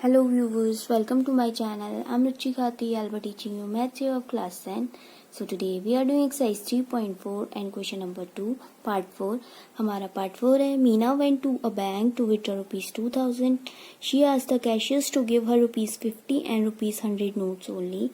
Hello viewers, welcome to my channel. I'm Ruchi Khati. I'll be teaching you maths here of class 10. So today we are doing exercise 3.4 and question number 2, part 4. हमारा part 4 है Meena went to a bank to withdraw rupees 2000. She asked the cashiers to give her rupees 50 and rupees 100 notes only.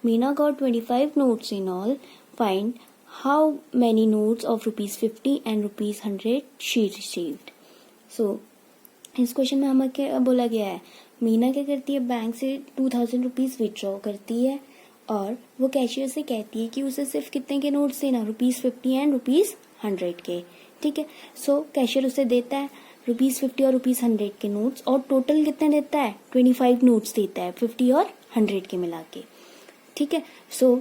Meena got 25 notes in all. Find how many notes of rupees 50 and rupees 100 she received. So इस question में हमें क्या बोला गया है, मीना क्या करती है, बैंक से 2000 रुपीज़ विड्रॉ करती है और वो कैशियर से कहती है कि उसे सिर्फ कितने के नोट्स देना, रुपीज़ 50 एंड रुपीज़ 100 के. ठीक है. सो कैशियर उसे देता है रुपीज़ 50 और रुपीज़ 100 के नोट्स और टोटल कितने देता है, 25 नोट्स देता है 50 और 100 के मिला के. ठीक है. सो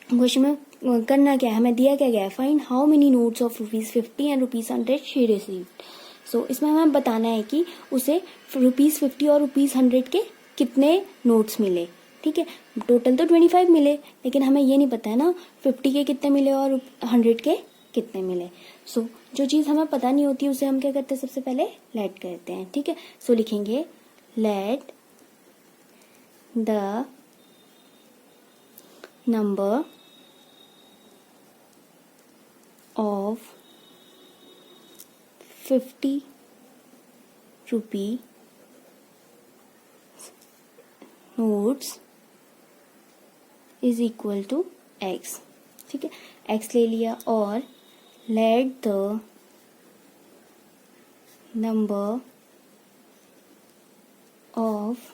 क्वेश्चन में करना क्या है, हमें दिया क्या गया है, find how many notes of rupees 50 and rupees 100 she received. So इसमें हमें बताना है कि उसे रुपीज़ 50 और रुपीज़ 100 के कितने नोट्स मिले. ठीक है. टोटल तो 25 मिले, लेकिन हमें ये नहीं पता है ना 50 के कितने मिले और 100 के कितने मिले. सो जो चीज़ हमें पता नहीं होती उसे हम क्या करते हैं, सबसे पहले लेट करते हैं. ठीक है. सो लिखेंगे let the number of 50 rupee notes is equal to x. ठीक है. एक्स ले लिया और let the number of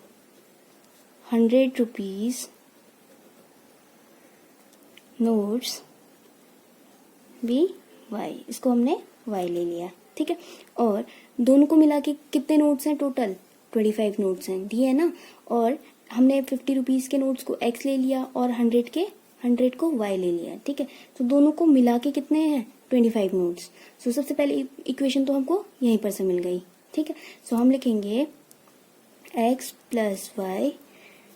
100 rupees notes be y. इसको हमने वाई ले लिया. ठीक है. और दोनों को मिला के कितने नोट्स हैं, टोटल 25 नोट्स हैं दिए है ना, और हमने 50 रुपीज़ के नोट्स को एक्स ले लिया और 100 को वाई ले लिया. ठीक है. तो दोनों को मिला के कितने हैं, 25 नोट्स. सो सबसे पहले इक्वेशन तो हमको यहीं पर से मिल गई. ठीक है. सो हम लिखेंगे एक्स प्लस वाई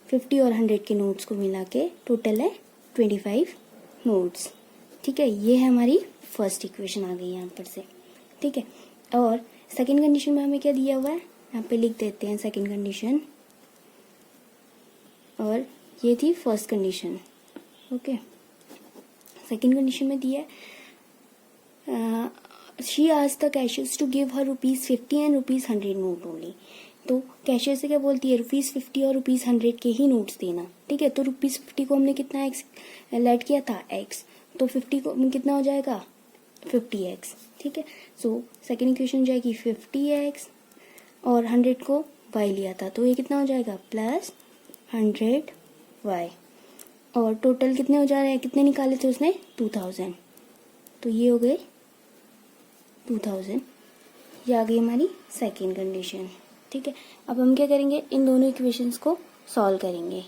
50 और 100 के नोट्स को मिला के टोटल है 25 नोट्स. ठीक है. ये है हमारी फर्स्ट इक्वेशन आ गई यहाँ पर से. ठीक है. और सेकंड कंडीशन में हमें क्या दिया हुआ है, यहाँ पे लिख देते हैं सेकंड कंडीशन, और ये थी first condition. Okay. Second condition में दिया है she asked the cashiers to give her rupees 50 and rupees 100 note only. तो कैशियर से क्या बोलती है, रुपीज़ 50 और रुपीज़ 100 के ही नोट्स देना. ठीक है. तो रुपीज़ 50 को हमने कितना एक्स लेट किया था, एक्स, तो 50 को कितना हो जाएगा, 50x. ठीक है. सो सेकेंड इक्वेशन हो जाएगी 50x और 100 को y लिया था, तो ये कितना हो जाएगा, प्लस 100y. और टोटल कितने हो जा रहे हैं, कितने निकाले थे उसने, 2000. तो ये हो गए 2000. ये आ गई हमारी सेकेंड कंडीशन. ठीक है. अब हम क्या करेंगे, इन दोनों इक्वेशंस को सॉल्व करेंगे.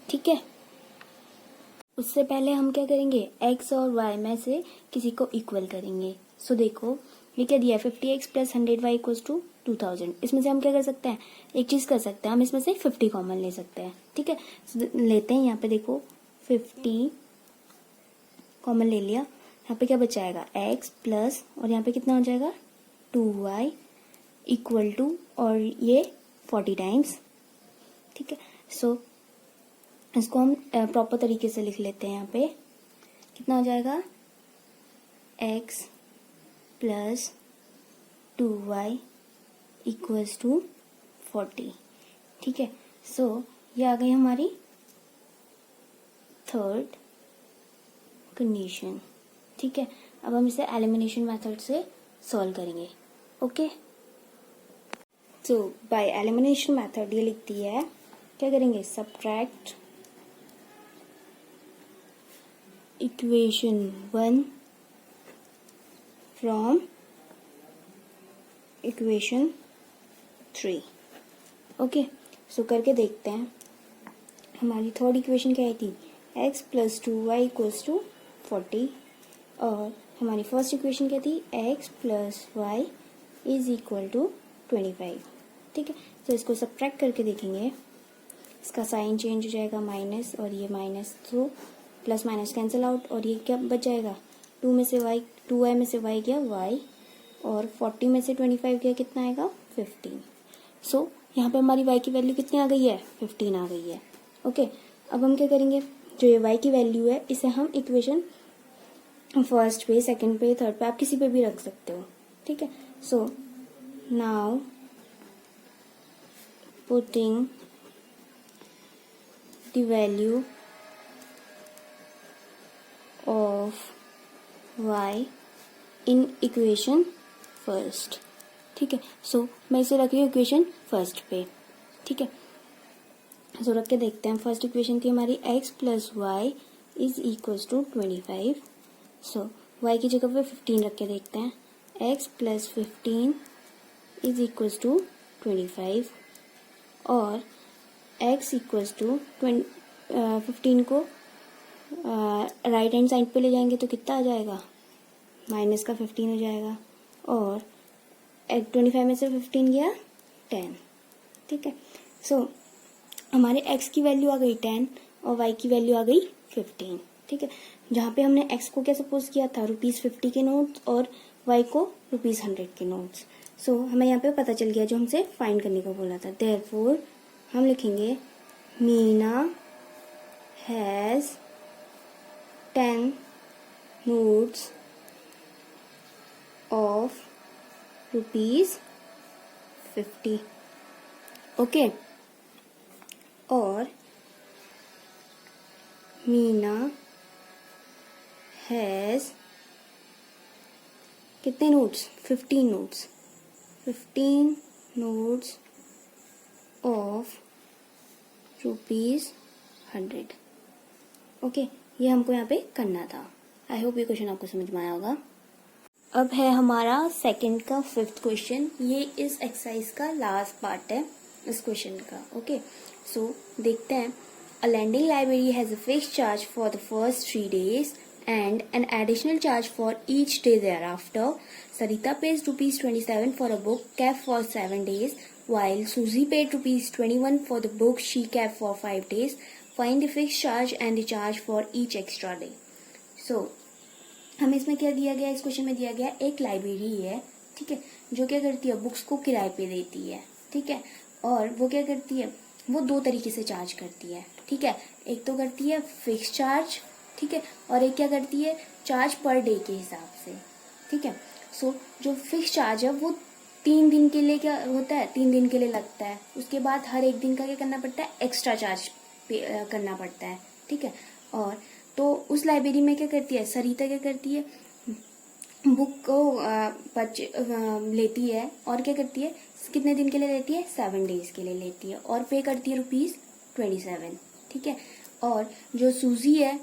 ठीक है. उससे पहले हम क्या करेंगे, x और y में से किसी को इक्वल करेंगे. सो देखो ये क्या दिया है, 50x plus 100y equals to 2000. इसमें से हम क्या कर सकते हैं, एक चीज कर सकते हैं, हम इसमें से 50 कॉमन ले सकते हैं. ठीक है. so, लेते हैं. यहाँ पे देखो 50 कॉमन ले लिया. यहाँ पे क्या बचाएगा, x प्लस, और यहाँ पे कितना हो जाएगा 2y इक्वल टू, और ये 40 टाइम्स. ठीक है. सो इसको हम प्रॉपर तरीके से लिख लेते हैं. यहाँ पे कितना हो जाएगा, x plus 2y equals to 40. ठीक है. सो ये आ गई हमारी थर्ड कंडीशन. ठीक है. अब हम इसे एलिमिनेशन मेथड से सॉल्व करेंगे. Okay. So by elimination method ये लिखती है, क्या करेंगे, subtract equation 1 from equation 3. Okay. So करके देखते हैं. हमारी थर्ड इक्वेशन क्या आई थी, x plus 2y equals to 40, और हमारी फर्स्ट इक्वेशन क्या थी, x plus y is equal to 25. ठीक है. तो इसको सब्ट्रैक्ट करके देखेंगे, इसका साइन चेंज हो जाएगा, माइनस और ये माइनस, तो प्लस माइनस कैंसिल आउट, और ये क्या बच जाएगा, 2 में से y, 2y में से y गया y, और 40 में से 25 गया, कितना आएगा 15. सो यहाँ पे हमारी y की वैल्यू कितनी आ गई है, 15 आ गई है। ओके, अब हम क्या करेंगे, जो ये y की वैल्यू है इसे हम इक्वेशन फर्स्ट पे, सेकंड पे, थर्ड पे, आप किसी पे भी रख सकते हो, ठीक है। So now putting the value of y in equation first, ठीक है। सो मैं इसे रख रही हूँ इक्वेशन फर्स्ट पे, ठीक है। सो रख के देखते हैं, फर्स्ट इक्वेशन थी हमारी x plus y is equals to 25। So y की जगह पे 15 रख के देखते हैं, x plus 15 is equals to 25, और x इक्वल्स टू 15 को राइट हैंड साइड पे ले जाएंगे तो कितना आ जाएगा, माइनस का 15 हो जाएगा, और 25 में से 15 गया 10, ठीक है। सो हमारे x की वैल्यू आ गई 10 और y की वैल्यू आ गई 15, ठीक है। जहाँ पे हमने x को क्या सपोज किया था, ₹50 के नोट्स, और y को ₹100 के नोट्स। सो हमें यहाँ पे पता चल गया जो हमसे फाइंड करने को बोला था। देयरफॉर हम लिखेंगे Meena has 10 notes of ₹50, okay. और मीना हैज कितने notes, 15 notes, 15 notes of ₹100, okay. ये हमको यहाँ पे करना था। आई होप ये क्वेश्चन आपको समझ में आया होगा। अब है हमारा सेकंड का 5th क्वेश्चन। ये इस एक्सरसाइज का लास्ट पार्ट है इस क्वेश्चन का, ओके। सो देखते हैं। A lending library has a fixed charge for the first 3 days and an additional charge for each day thereafter. Sarita pays ₹27 for a book kept for 7 days, while Susie paid ₹21 for the book she kept for 5 days. Find the fixed charge and the charge for each extra day. So, हमें इसमें क्या दिया गया, इस question में दिया गया एक लाइब्रेरी है, ठीक है, जो क्या करती है, बुक्स को किराए पे देती है, ठीक है। और वो क्या करती है, वो 2 तरीके से चार्ज करती है, ठीक है। एक तो करती है फिक्स चार्ज, ठीक है, और एक क्या करती है, चार्ज पर डे के हिसाब से, ठीक है। सो जो फिक्स चार्ज है वो 3 दिन के लिए क्या होता है, 3 दिन के लिए लगता है। उसके बाद हर एक दिन का क्या करना पड़ता है, एक्स्ट्रा चार्ज पे करना पड़ता है, ठीक है। और तो उस लाइब्रेरी में क्या करती है, सरिता क्या करती है, बुक को लेती है, और क्या करती है, कितने दिन के लिए लेती है, 7 days के लिए लेती है, और पे करती है ₹27, ठीक है। और जो सूजी है,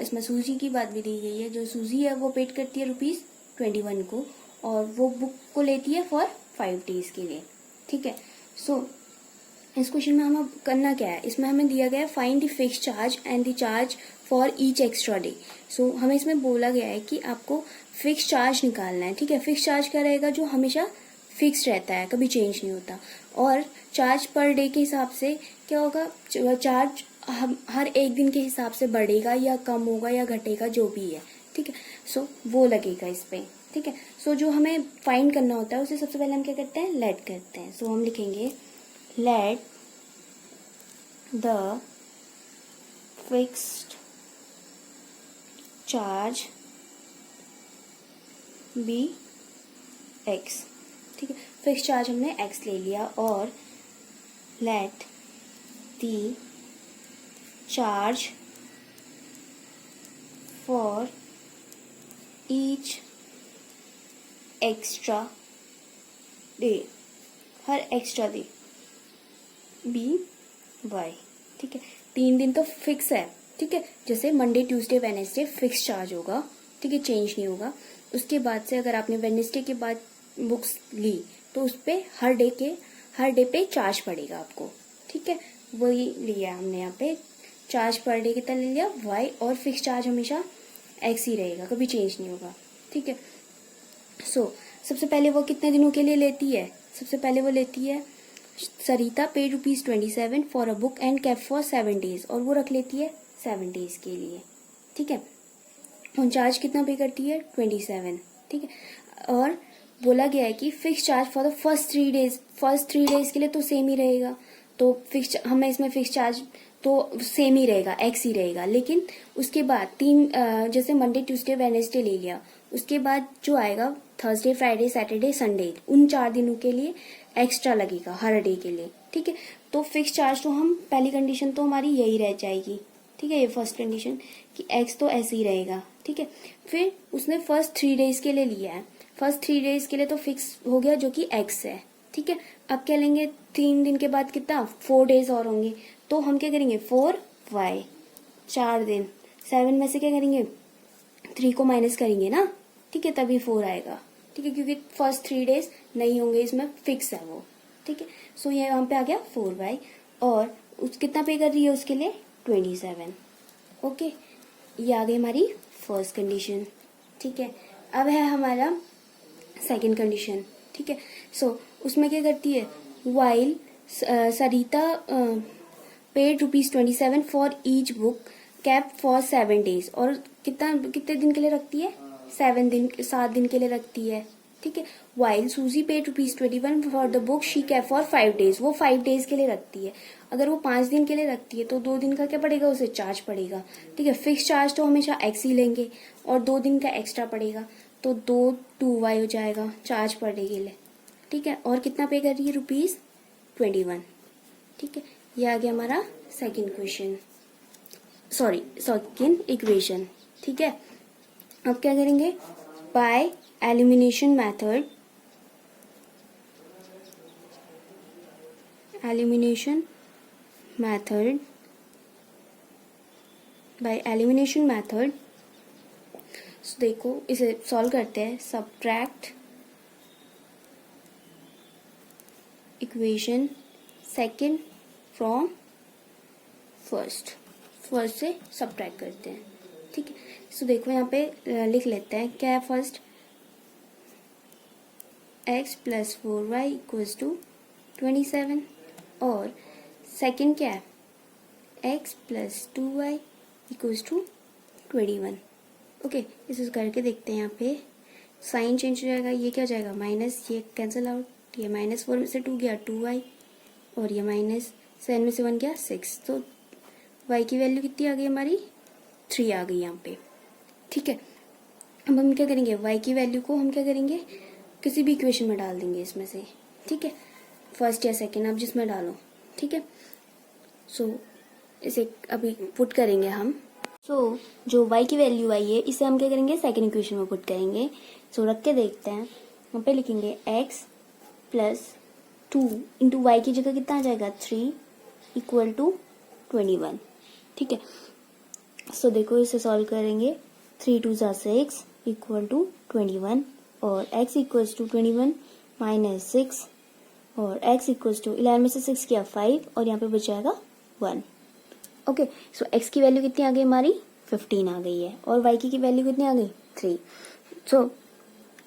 इसमें सूजी की बात भी दी गई है, जो सूजी है वो पेड करती है ₹21 को, और वो बुक को लेती है फॉर 5 days के लिए, ठीक है। सो इस क्वेश्चन में हमें करना क्या है, इसमें हमें दिया गया है find the fix charge and the charge for each extra day. So हमें इसमें बोला गया है कि आपको फिक्स चार्ज निकालना है, ठीक है। फिक्स चार्ज क्या रहेगा, जो हमेशा फिक्स रहता है, कभी चेंज नहीं होता। और चार्ज पर डे के हिसाब से क्या होगा, चार्ज हर एक दिन के हिसाब से बढ़ेगा या कम होगा या घटेगा, जो भी है, ठीक है। सो वो लगेगा इस पे, ठीक है। सो जो हमें फाइंड करना होता है उसे सबसे पहले हम क्या करते हैं, लेट करते हैं। सो हम लिखेंगे let the fixed charge be x, ठीक है। फिक्स चार्ज हमने x ले लिया, और let the charge for each extra day, हर एक्स्ट्रा डे बी वाई, ठीक है। 3 दिन तो फिक्स है, ठीक है। जैसे Monday Tuesday Wednesday fix charge होगा, ठीक है, चेंज नहीं होगा। उसके बाद से अगर आपने वेडनेसडे के बाद बुक्स ली तो उस पे हर डे पे चार्ज पड़ेगा आपको, ठीक है। वही लिया हमने यहाँ पे, चार्ज पर डे कितना ले लिया, वाई, और फिक्स चार्ज हमेशा एक्स ही रहेगा, कभी चेंज नहीं होगा, ठीक है। सो सबसे पहले वो कितने दिनों के लिए लेती है, सबसे पहले वो लेती है Sarita paid ₹27 for a book and kept for 7 days, और वो रख लेती है 7 days के लिए, ठीक है। और चार्ज कितना पे करती है, 27, ठीक है। और बोला गया है कि fix charge for the first 3 days के लिए तो सेम ही रहेगा, तो फिक्स हमें इसमें फिक्स चार्ज तो सेम ही रहेगा, एक्स ही रहेगा। लेकिन उसके बाद जैसे मंडे ट्यूसडे वेडनेसडे ले लिया, उसके बाद जो आएगा थर्सडे फ्राइडे सैटरडे संडे, उन 4 दिनों के लिए एक्स्ट्रा लगेगा हर डे के लिए, ठीक है। तो फिक्स चार्ज तो हम पहली कंडीशन तो हमारी यही रह जाएगी, ठीक है, ये फर्स्ट कंडीशन कि एक्स तो ऐसे ही रहेगा, ठीक है। फिर उसने फर्स्ट 3 डेज के लिए लिया है, फर्स्ट 3 डेज के लिए तो फिक्स हो गया जो कि एक्स है, ठीक है। अब क्या लेंगे, 3 दिन के बाद कितना 4 डेज और होंगे, तो हम क्या करेंगे 4y 4 दिन, 7 में से क्या करेंगे 3 को माइनस करेंगे ना, ठीक है, तभी 4 आएगा, ठीक है, क्योंकि फर्स्ट 3 डेज नहीं होंगे, इसमें फिक्स है वो, ठीक है। सो ये यहाँ पे आ गया 4y, और उस कितना पे कर रही है उसके लिए 27, ओके। ये आ गई हमारी फर्स्ट कंडीशन, ठीक है। अब है हमारा सेकंड कंडीशन, ठीक है। सो उसमें क्या करती है, while Sarita paid ₹27 for each book cap for 7 days, और कितने दिन के लिए रखती है 7 दिन के लिए रखती है, ठीक है। वाइल सूजी paid ₹21 for the book she cap for 5 days, वो 5 डेज के लिए रखती है। अगर वो 5 दिन के लिए रखती है तो 2 दिन का क्या पड़ेगा, उसे चार्ज पड़ेगा, ठीक है। फिक्स चार्ज तो हमेशा एक्स ही लेंगे, और 2 दिन का एक्स्ट्रा पड़ेगा, तो 2y हो जाएगा चार्ज पर डे के लिए, ठीक है। और कितना पे कर रही है ₹21, ठीक है। ये आ गया हमारा सेकंड इक्वेशन, ठीक है। अब क्या करेंगे, बाय एलिमिनेशन मेथड, देखो इसे सॉल्व करते हैं, subtract equation second from first से सब्ट्रैक्ट करते हैं, ठीक है। सो देखो यहाँ पे लिख लेते हैं क्या है, फर्स्ट x + 4y = 27, और सेकंड क्या है x + 2y = 21, ओके। इसे करके देखते हैं, यहाँ पे साइन चेंज हो जाएगा, ये क्या हो जाएगा माइनस, ये कैंसिल आउट, ये -4 में से 2 गया 2y, और ये -7 में से 1 गया 6, तो y की वैल्यू कितनी आ गई हमारी 3 आ गई यहाँ पे, ठीक है। अब हम क्या करेंगे, y की वैल्यू को हम क्या करेंगे, किसी भी इक्वेशन में डाल देंगे इसमें से, ठीक है, फर्स्ट या सेकंड आप जिसमें डालो, ठीक है। सो इसे अभी पुट करेंगे हम। सो जो y की वैल्यू आई है इसे हम क्या करेंगे, सेकंड इक्वेशन में पुट करेंगे। सो रख के देखते हैं, यहाँ पे लिखेंगे x + 2 इंटू y की जगह कितना आ जाएगा 3 = 21, ठीक है। सो देखो इसे सॉल्व करेंगे, 3 × 2 = 6 = 21, और x = 21 - 6, और x = 11 में से 6 किया 5, और यहाँ पे बच जाएगा 1, ओके। सो x की वैल्यू कितनी आ गई हमारी 15 आ गई है, और y की वैल्यू कितनी आ गई 3। सो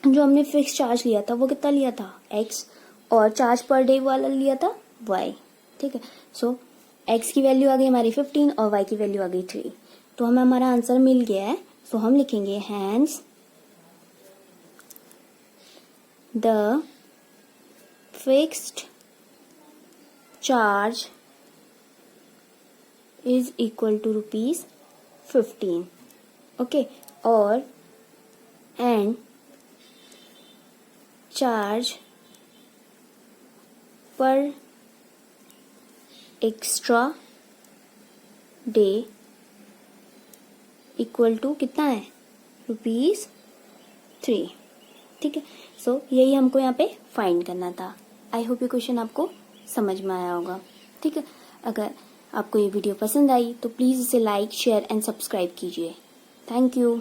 जो हमने फिक्स चार्ज लिया था वो कितना लिया था x, और चार्ज पर डे वाला लिया था y, ठीक है। सो x की वैल्यू आ गई हमारी 15 और y की वैल्यू आ गई 3, तो हमें हमारा आंसर मिल गया है। सो हम लिखेंगे hence the fixed charge is equal to ₹15, okay, और and charge per extra day equal to कितना है ₹3, ठीक है। सो यही हमको यहाँ पे फाइंड करना था। आई होप ये क्वेश्चन आपको समझ में आया होगा, ठीक है। अगर आपको ये वीडियो पसंद आई तो प्लीज़ इसे लाइक शेयर एंड सब्सक्राइब कीजिए। Thank you.